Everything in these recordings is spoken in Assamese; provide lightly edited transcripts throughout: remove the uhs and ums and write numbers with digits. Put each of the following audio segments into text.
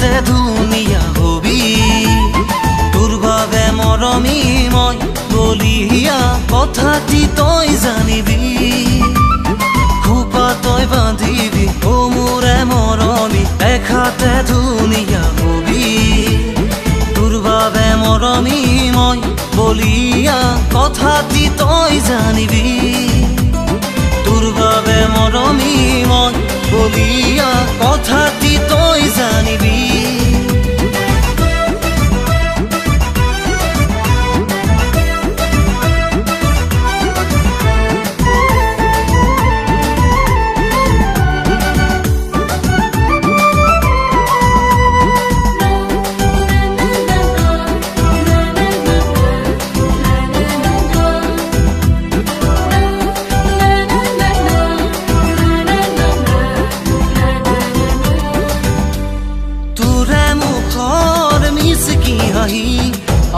দেখাতে ধুনীয়া হবি তোৰ বাবে মৰমী মই বলিয়া কথাটি তই জানিবি খোপা তই বান্ধিবি ও মোৰে মৰমী দেখাতে ধুনীয়া হবি তোৰ বাবে মৰমী মই বলিয়া কথাটি তই জানিবি তোৰ বাবে মৰমী মই বলিয়া কথাটি তই জানিবি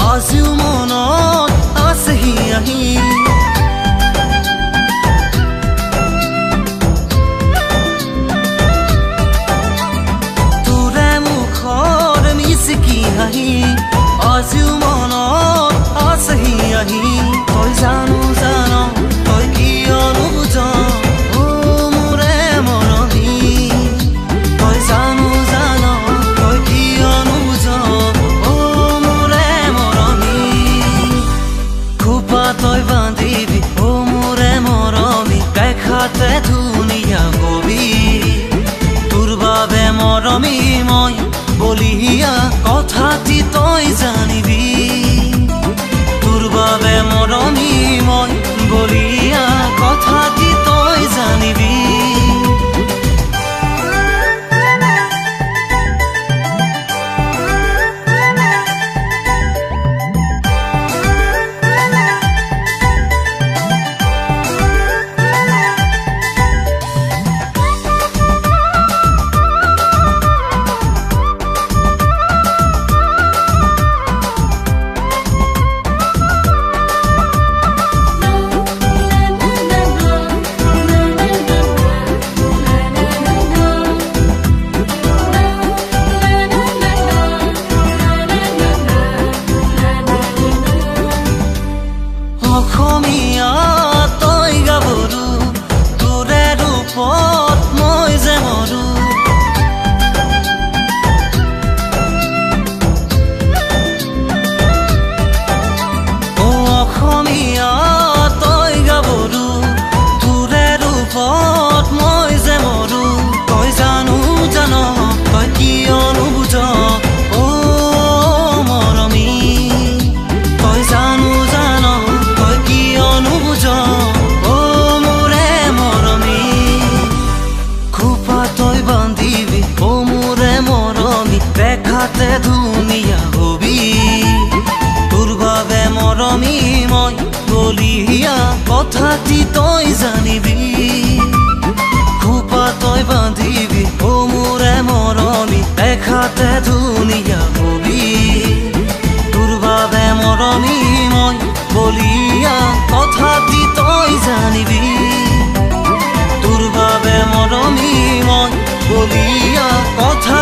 আজিও মনত আছেহি আহি তোৰে মুখৰ মিচিকি হাঁহি আজিও মনত আছেহি আহি তই জানো জান তই কিয় নুবুজ ও মোৰে মৰমী তই জানো জান তই কিয় নুবুজ তই বান্ধিবি ও মোৰে মৰমী দেখাতে ধুনীয়া হবি তোৰ বাবে মৰমী মই বলিয়া কথাটি তই জানিবি তোৰ বাবে মৰমী মই বলিয়া কথাটি তই জানিবি অসমীয়া তই গাভৰু তোৰে ৰূপত মই যে মৰো ও অসমীয়া তই গাভৰু তোৰে ৰূপত মই যে মৰো তই জানো জান তই কিয় নুবুজ ও মৰমী তই জানো জান নুবুজ ও মোৰে মৰমী খোপা তই বান্ধিবি ও মোৰে মৰমী দেখাতে ধুনীয়া হবি তোৰ বাবে মৰমী মই বলিয়া কথাটি তই জানিবি খোপা তই বান্ধিবি ও মোৰে মৰমী দেখাতে ধুনীয়া হবি তোৰ বাবে মৰমী মই বলিয়া কথাটি তই জানিবি তোৰ বাবে মৰমী মই বলিয়া কথা